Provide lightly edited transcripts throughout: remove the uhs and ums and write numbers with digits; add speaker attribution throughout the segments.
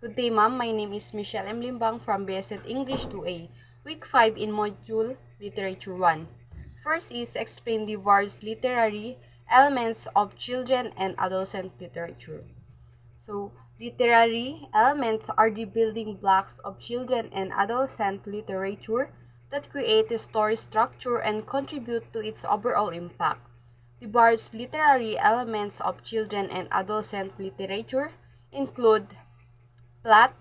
Speaker 1: Good day, ma'am. My name is Michelle M. Limbang from BSed English 2A, Week 5 in Module Literature 1. First is explain the various literary elements of children and adolescent literature. So, literary elements are the building blocks of children and adolescent literature that create a story structure and contribute to its overall impact. The various literary elements of children and adolescent literature include plot.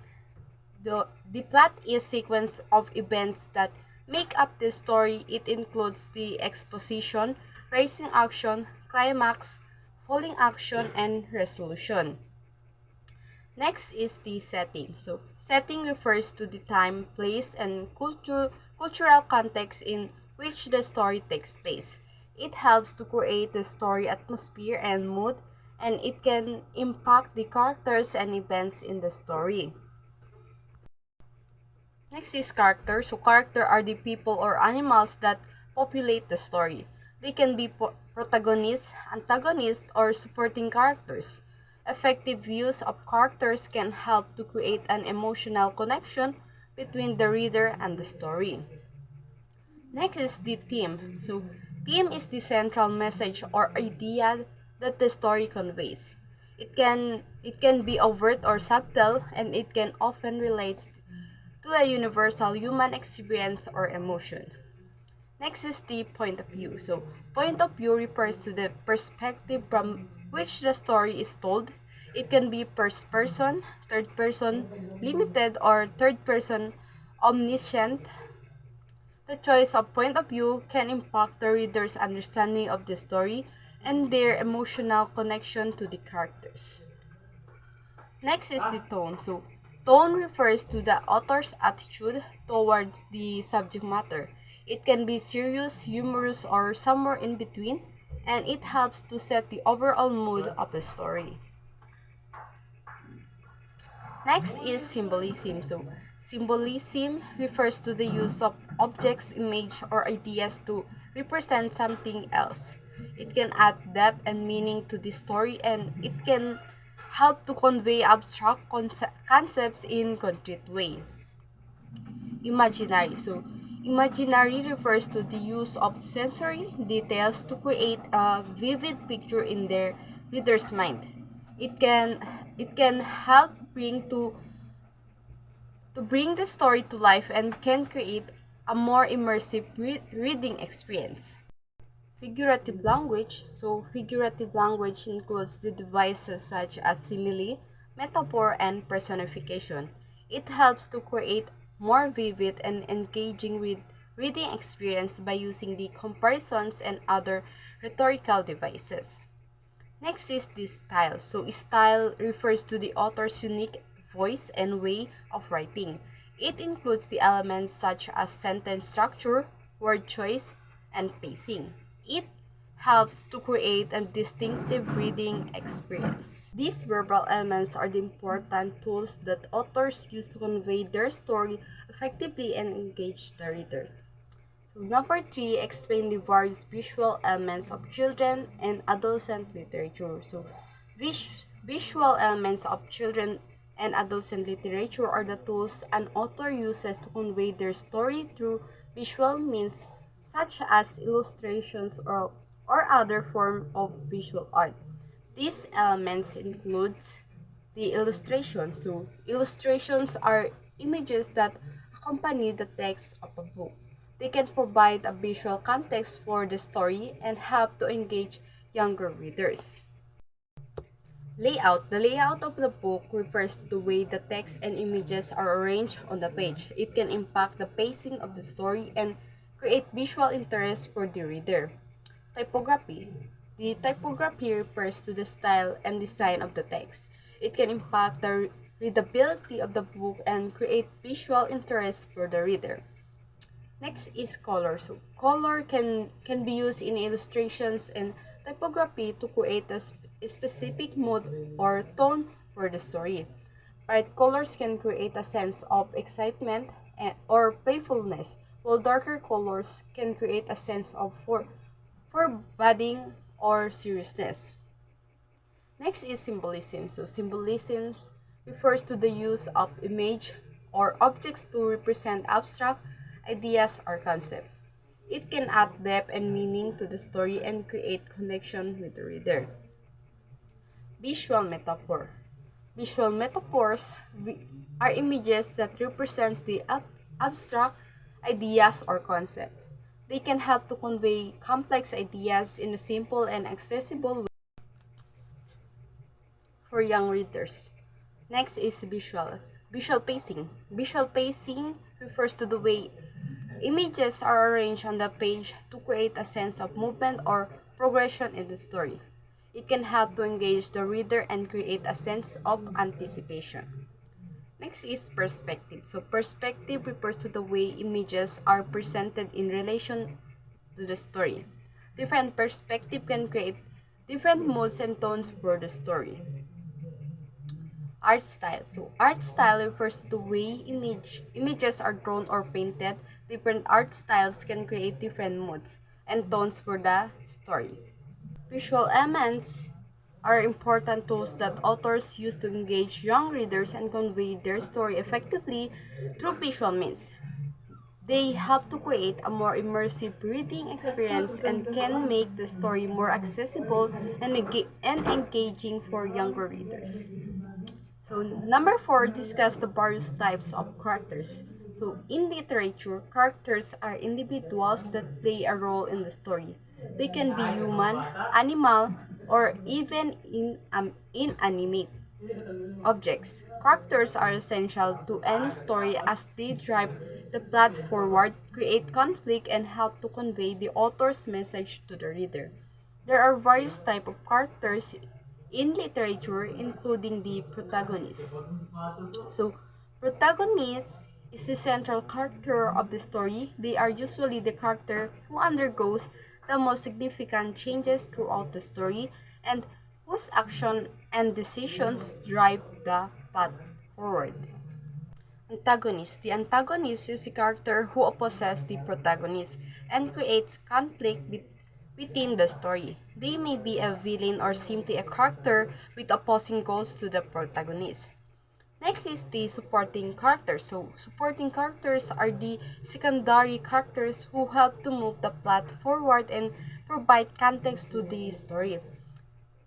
Speaker 1: The plot is sequence of events that make up the story. It includes the exposition, rising action, climax, falling action, and resolution. Next is the setting. So, setting refers to the time, place, and cultural context in which the story takes place. It helps to create the story atmosphere and mood, and it can impact the characters and events in the story. Next is character. So character are the people or animals that populate the story. They can be protagonists, antagonists, or supporting characters. Effective use of characters can help to create an emotional connection between the reader and the story. Next is the theme. So theme is the central message or idea that the story conveys. It can be overt or subtle, and it can often relate to a universal human experience or emotion. Next is the point of view. So, point of view refers to the perspective from which the story is told. It can be first person, third person, limited, or third person omniscient. The choice of point of view can impact the reader's understanding of the story and their emotional connection to the characters. Next is the tone. So, tone refers to the author's attitude towards the subject matter. It can be serious, humorous, or somewhere in between, and it helps to set the overall mood of the story. Next is symbolism. So, symbolism refers to the use of objects, image, or ideas to represent something else. It can add depth and meaning to the story, and it can help to convey abstract concepts in concrete way. Imaginary. So, imaginary refers to the use of sensory details to create a vivid picture in their reader's mind. It can it can help to bring the story to life and can create a more immersive reading experience. Figurative language. So, figurative language includes the devices such as simile, metaphor, and personification. It helps to create more vivid and engaging reading experience by using the comparisons and other rhetorical devices. Next is the style. So, style refers to the author's unique voice and way of writing. It includes the elements such as sentence structure, word choice, and pacing. It helps to create a distinctive reading experience. These verbal elements are the important tools that authors use to convey their story effectively and engage the reader. So number 3, explain the various visual elements of children and adolescent literature. So visual elements of children and adolescent literature are the tools an author uses to convey their story through visual means such as illustrations or other form of visual art. These elements include the illustration. So illustrations are images that accompany the text of a book. They can provide a visual context for the story and help to engage younger readers. Layout. The layout of the book refers to the way the text and images are arranged on the page. It can impact the pacing of the story and create visual interest for the reader. Typography. The typography refers to the style and design of the text. It can impact the readability of the book and create visual interest for the reader. Next is color. So color can be used in illustrations and typography to create a specific mood or tone for the story. Bright colors can create a sense of excitement or playfulness, while darker colors can create a sense of foreboding or seriousness. Next is symbolism. So refers to the use of image or objects to represent abstract ideas or concepts. It can add depth and meaning to the story and create connection with the reader. Visual metaphor. Visual metaphors are images that represents the abstract ideas or concept. They can help to convey complex ideas in a simple and accessible way for young readers. Next is visuals. Visual pacing. Visual pacing refers to the way images are arranged on the page to create a sense of movement or progression in the story. It can help to engage the reader and create a sense of anticipation. Next is perspective. So perspective refers to the way images are presented in relation to the story. Different perspective can create different moods and tones for the story. Art style. So art style refers to the way images are drawn or painted. Different art styles can create different moods and tones for the story. Visual elements are important tools that authors use to engage young readers and convey their story effectively through visual means. They help to create a more immersive reading experience and can make the story more accessible and engaging for younger readers. So number 4, discuss the various types of characters. So in literature, characters are individuals that play a role in the story. They can be human, animal, or even inanimate objects. Characters are essential to any story as they drive the plot forward, create conflict, and help to convey the author's message to the reader. There are various types of characters in literature, including the protagonist. So, protagonist is the central character of the story. They are usually the character who undergoes the most significant changes throughout the story and whose action and decisions drive the plot forward. Antagonist. The antagonist is the character who opposes the protagonist and creates conflict within the story. They may be a villain or simply a character with opposing goals to the protagonist. Next is the supporting characters. So, supporting characters are the secondary characters who help to move the plot forward and provide context to the story.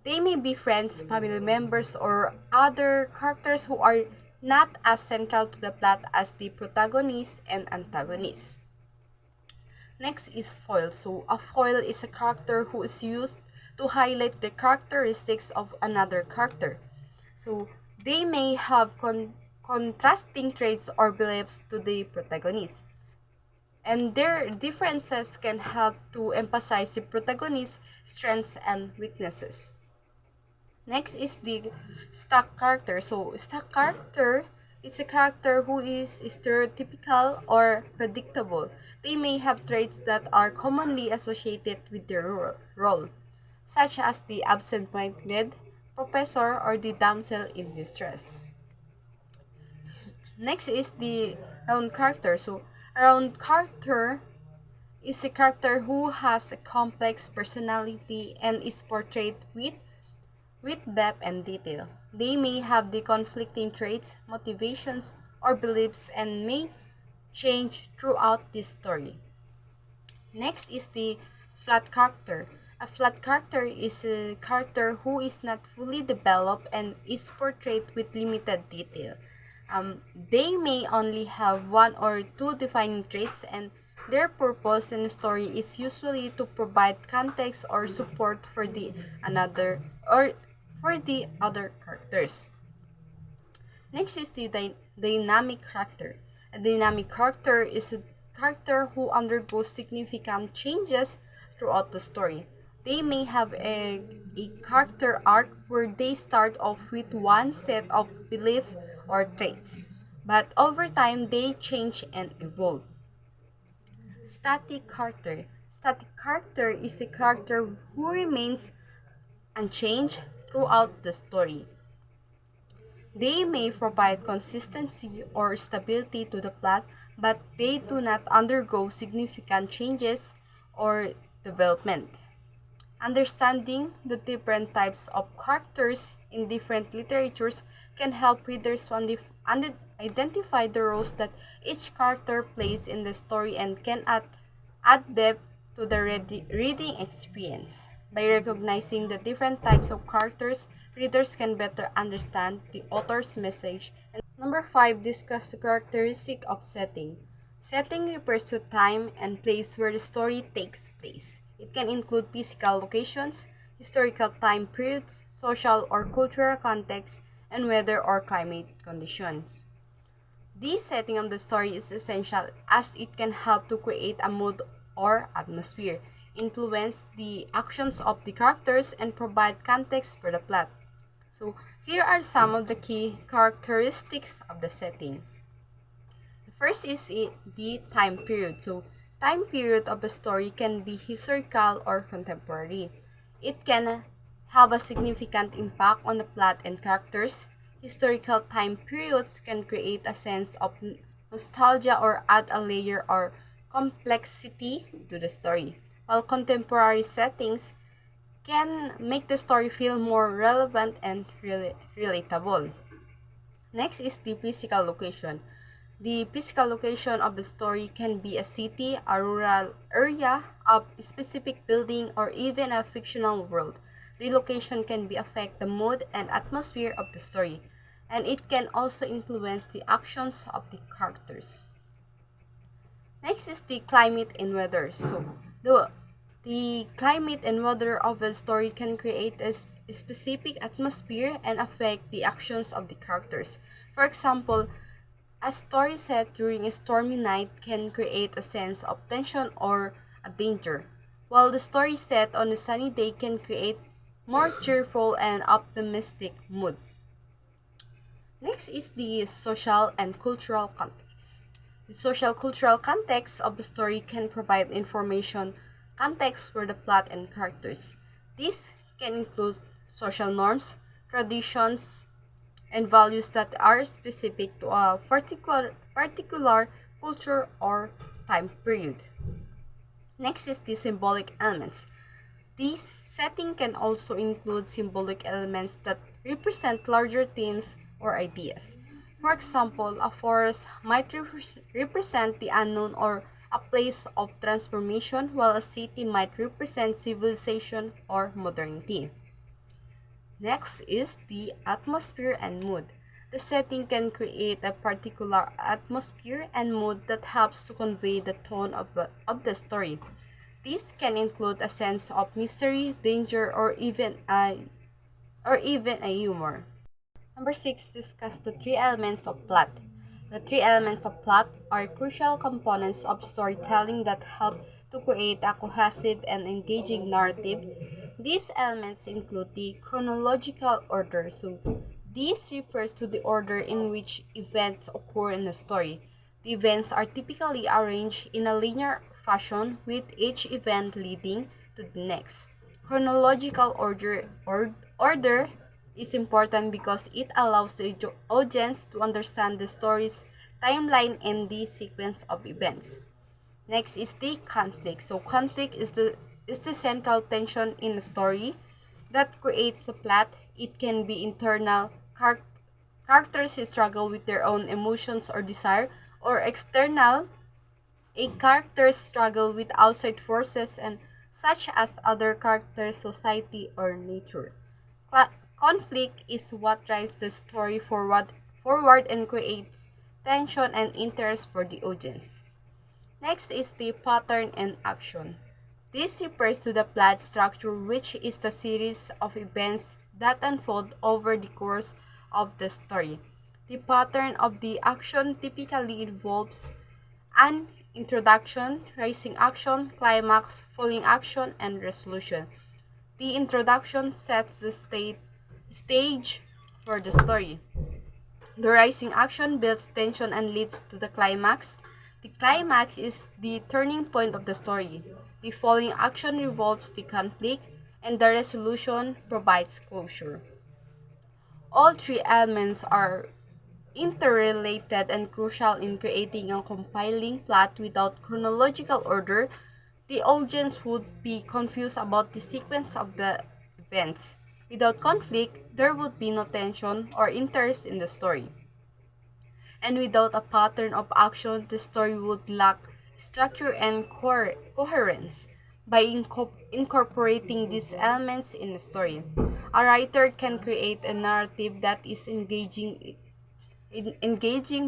Speaker 1: They may be friends, family members, or other characters who are not as central to the plot as the protagonist and antagonist. Next is foil. So, a foil is a character who is used to highlight the characteristics of another character. So, they may have contrasting traits or beliefs to the protagonist, and their differences can help to emphasize the protagonist's strengths and weaknesses. Next is the stock character. So, stock character is a character who is stereotypical or predictable. They may have traits that are commonly associated with their role, such as the absent-minded professor or the damsel in distress. Next is the round character. So, a round character is a character who has a complex personality and is portrayed with depth and detail. They may have the conflicting traits, motivations, or beliefs and may change throughout this story. Next is the flat character. A flat character is a character who is not fully developed and is portrayed with limited detail. They may only have one or two defining traits, and their purpose in the story is usually to provide context or support for the another or for the other characters. Next is the dynamic character. A dynamic character is a character who undergoes significant changes throughout the story. They may have a character arc where they start off with one set of beliefs or traits, but over time they change and evolve. Static character. Static character is a character who remains unchanged throughout the story. They may provide consistency or stability to the plot, but they do not undergo significant changes or development. Understanding the different types of characters in different literatures can help readers to identify the roles that each character plays in the story and can add depth to the reading experience. By recognizing the different types of characters, readers can better understand the author's message. And number 5, discuss the characteristic of setting. Setting refers to time and place where the story takes place. It can include physical locations, historical time periods, social or cultural contexts, and weather or climate conditions. This setting of the story is essential as it can help to create a mood or atmosphere, influence the actions of the characters, and provide context for the plot. So, here are some of the key characteristics of the setting. The first is the time period. So, time period of a story can be historical or contemporary. It can have a significant impact on the plot and characters. Historical time periods can create a sense of nostalgia or add a layer or complexity to the story, while contemporary settings can make the story feel more relevant and relatable. Next is the physical location. The physical location of the story can be a city, a rural area, a specific building, or even a fictional world. The location can affect the mood and atmosphere of the story, and it can also influence the actions of the characters. Next is the climate and weather. So, the climate and weather of a story can create a specific atmosphere and affect the actions of the characters. For example, a story set during a stormy night can create a sense of tension or a danger, while the story set on a sunny day can create more cheerful and optimistic mood. Next is the social and cultural context. The social cultural context of the story can provide information context for the plot and characters. This can include social norms, traditions, and values that are specific to a particular culture or time period. Next is the symbolic elements. This setting can also include symbolic elements that represent larger themes or ideas. For example, a forest might represent the unknown or a place of transformation, while a city might represent civilization or modernity. Next is the atmosphere and mood. The setting can create a particular atmosphere and mood that helps to convey the tone of the story. This can include a sense of mystery, danger, or even a humor. Number 6, discuss the 3 elements of plot. The 3 elements of plot are crucial components of storytelling that help to create a cohesive and engaging narrative. These elements include the chronological order. So, this refers to the order in which events occur in a story. The events are typically arranged in a linear fashion, with each event leading to the next. Chronological order is important because it allows the audience to understand the story's timeline and the sequence of events. Next is the conflict. So conflict is the central tension in a story that creates the plot. It can be internal characters who struggle with their own emotions or desire, or external a characters struggle with outside forces and such as other characters, society, or nature. Conflict is what drives the story forward and creates tension and interest for the audience. Next is the pattern and action. This refers to the plot structure, which is the series of events that unfold over the course of the story. The pattern of the action typically involves an introduction, rising action, climax, falling action, and resolution. The introduction sets the stage for the story. The rising action builds tension and leads to the climax. The climax is the turning point of the story. The falling action revolves the conflict, and the resolution provides closure. All 3 elements are interrelated and crucial in creating a compelling plot. Without chronological order, the audience would be confused about the sequence of the events. Without conflict, there would be no tension or interest in the story. And without a pattern of action, the story would lack structure and coherence. By incorporating these elements in a story, a writer can create a narrative that is engaging,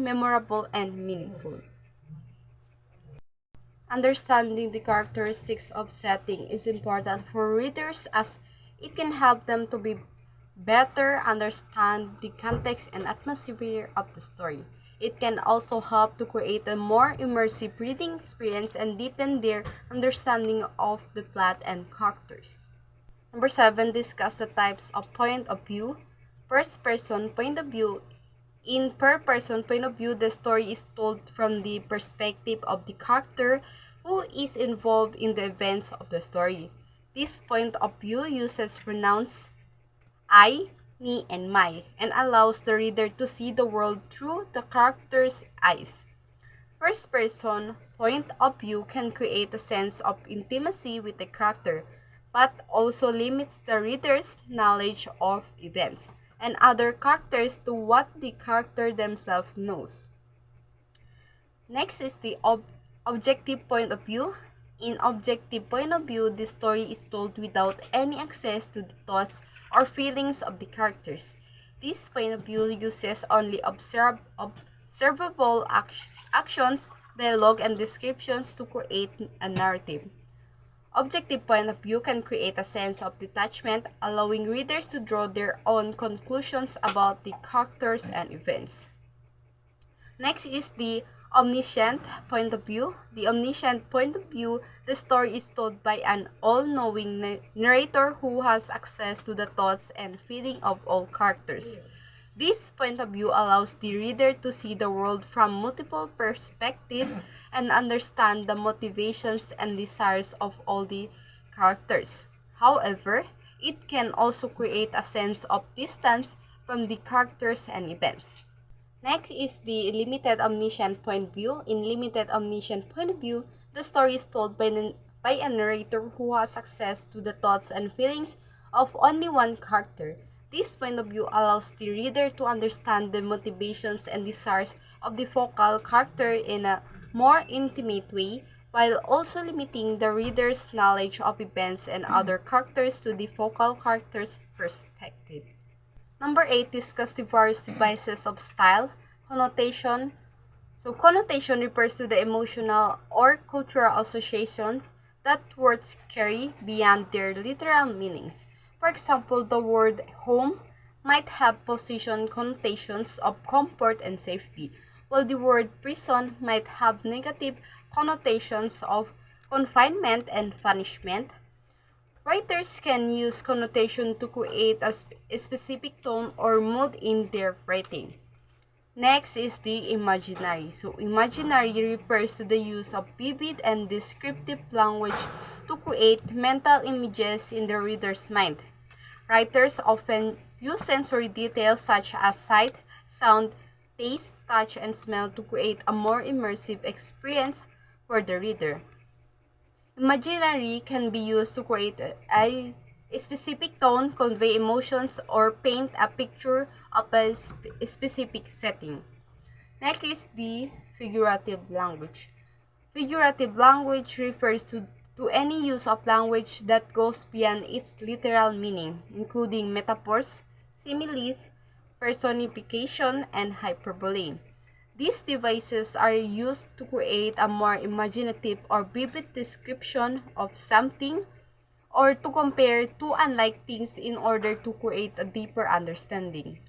Speaker 1: memorable, and meaningful. Understanding the characteristics of setting is important for readers as it can help them to be better understand the context and atmosphere of the story. It can also help to create a more immersive reading experience and deepen their understanding of the plot and characters. Number 7, discuss the types of point of view. First person point of view. In per person point of view, the story is told from the perspective of the character who is involved in the events of the story. This point of view uses pronouns I, me, and my, and allows the reader to see the world through the character's eyes. First person point of view can create a sense of intimacy with the character, but also limits the reader's knowledge of events and other characters to what the character themselves knows. Next is the objective point of view. In objective point of view, the story is told without any access to the thoughts or feelings of the characters. This point of view uses only observable actions, dialogue, and descriptions to create a narrative. Objective point of view can create a sense of detachment, allowing readers to draw their own conclusions about the characters and events. Next is the omniscient point of view. The omniscient point of view, the story is told by an all-knowing narrator who has access to the thoughts and feelings of all characters. This point of view allows the reader to see the world from multiple perspectives and understand the motivations and desires of all the characters. However, it can also create a sense of distance from the characters and events. Next is the limited omniscient point of view. In limited omniscient point of view, the story is told by a narrator who has access to the thoughts and feelings of only one character. This point of view allows the reader to understand the motivations and desires of the focal character in a more intimate way, while also limiting the reader's knowledge of events and other characters to the focal character's perspective. Number 8, discuss the various devices of style. Connotation. Connotation refers to the emotional or cultural associations that words carry beyond their literal meanings. For example, the word home might have position connotations of comfort and safety, while the word prison might have negative connotations of confinement and punishment. Writers can use connotation to create a specific tone or mood in their writing. Next is the imaginary. Imaginary refers to the use of vivid and descriptive language to create mental images in the reader's mind. Writers often use sensory details such as sight, sound, taste, touch, and smell to create a more immersive experience for the reader. Imaginary can be used to create a specific tone, convey emotions, or paint a picture of a specific setting. Next is the figurative language. Figurative language refers to any use of language that goes beyond its literal meaning, including metaphors, similes, personification, and hyperbole. These devices are used to create a more imaginative or vivid description of something or to compare two unlike things in order to create a deeper understanding.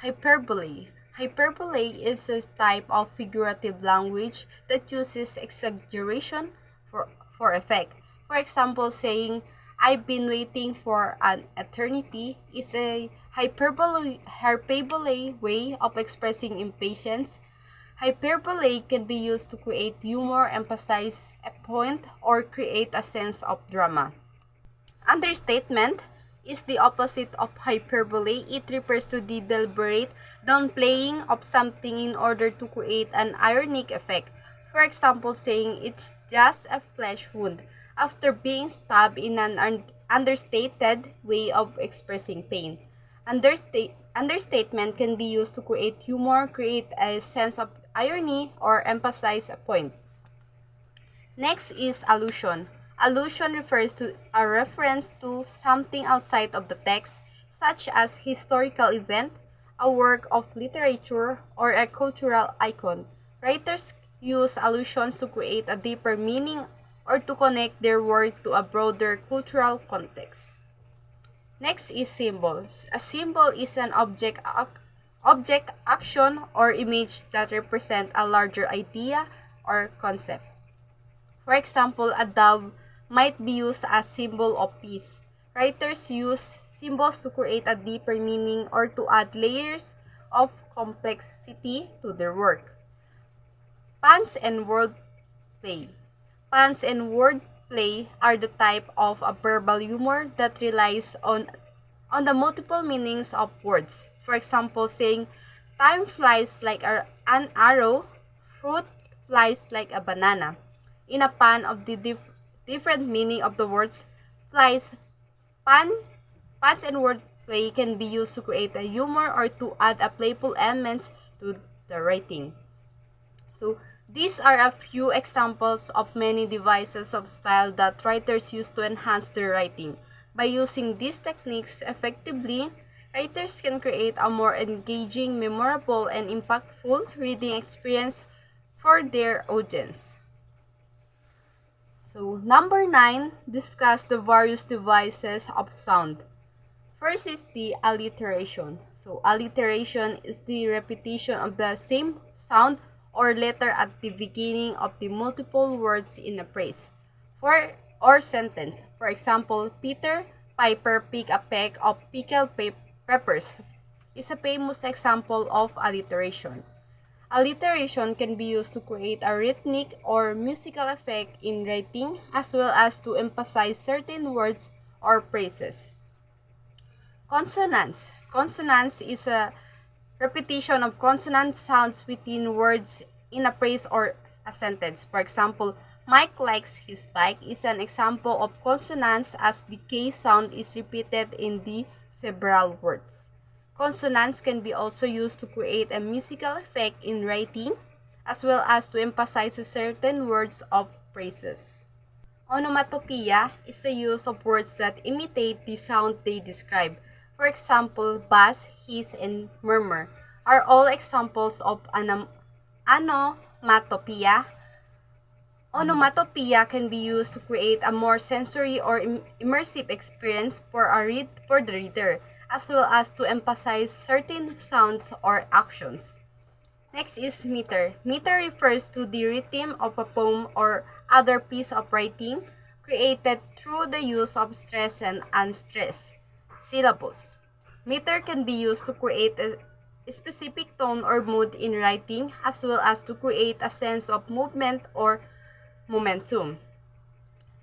Speaker 1: Hyperbole. Hyperbole is a type of figurative language that uses exaggeration for effect. For example, saying, "I've been waiting for an eternity" is a hyperbole way of expressing impatience. Hyperbole can be used to create humor, emphasize a point, or create a sense of drama. Understatement is the opposite of hyperbole. It refers to the deliberate downplaying of something in order to create an ironic effect. For example, saying it's just a flesh wound after being stabbed in an understated way of expressing pain. Understatement can be used to create humor, create a sense of irony, or emphasize a point. Next is allusion. Allusion refers to a reference to something outside of the text, such as historical event, a work of literature, or a cultural icon. Writers use allusions to create a deeper meaning or to connect their work to a broader cultural context. Next is symbols. A symbol is an object, action, or image that represent a larger idea or concept. For example, a dove might be used as symbol of peace. Writers use symbols to create a deeper meaning or to add layers of complexity to their work. Puns and wordplay. Puns and wordplay are the type of a verbal humor that relies on the multiple meanings of words. For example, saying, time flies like an arrow, fruit flies like a banana. In a pun of the different meaning of the words flies, puns and wordplay can be used to create a humor or to add a playful elements to the writing. So these are a few examples of many devices of style that writers use to enhance their writing. By using these techniques effectively, writers can create a more engaging, memorable, and impactful reading experience for their audience. So, number 9, discuss the various devices of sound. First is the alliteration. So, alliteration is the repetition of the same sound or letter at the beginning of the multiple words in a phrase or sentence. For example, Peter Piper picked a peck of pickled peppers is a famous example of alliteration. Alliteration can be used to create a rhythmic or musical effect in writing as well as to emphasize certain words or phrases. Consonants. Consonants is a repetition of consonant sounds within words in a phrase or a sentence. For example, Mike likes his bike is an example of consonants as the K sound is repeated in the several words. Consonants can be also used to create a musical effect in writing as well as to emphasize certain words or phrases. Onomatopoeia is the use of words that imitate the sound they describe. For example, buzz, hiss, and murmur are all examples of onomatopoeia. Onomatopoeia can be used to create a more sensory or immersive experience for the reader, as well as to emphasize certain sounds or actions. Next is meter. Meter refers to the rhythm of a poem or other piece of writing created through the use of stressed and unstressed syllables. Meter can be used to create a specific tone or mood in writing as well as to create a sense of movement or momentum.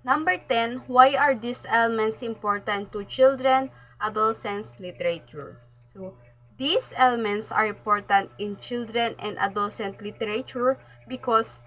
Speaker 1: Number 10, why are these elements important to children, adolescents literature? So, these elements are important in children and adolescent literature because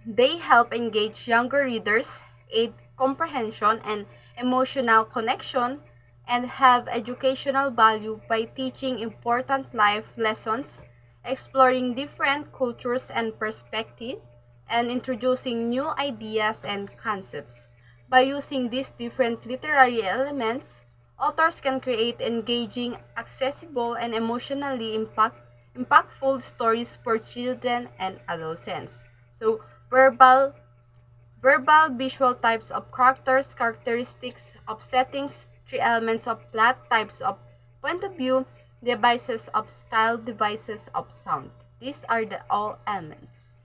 Speaker 1: they help engage younger readers, aid comprehension and emotional connection, and have educational value by teaching important life lessons, exploring different cultures and perspectives, and introducing new ideas and concepts. By using these different literary elements, authors can create engaging, accessible, and emotionally impactful stories for children and adolescents. So, verbal, visual types of characters, characteristics of settings, 3 elements of plot, types of point of view, devices of style, devices of sound. These are the all elements.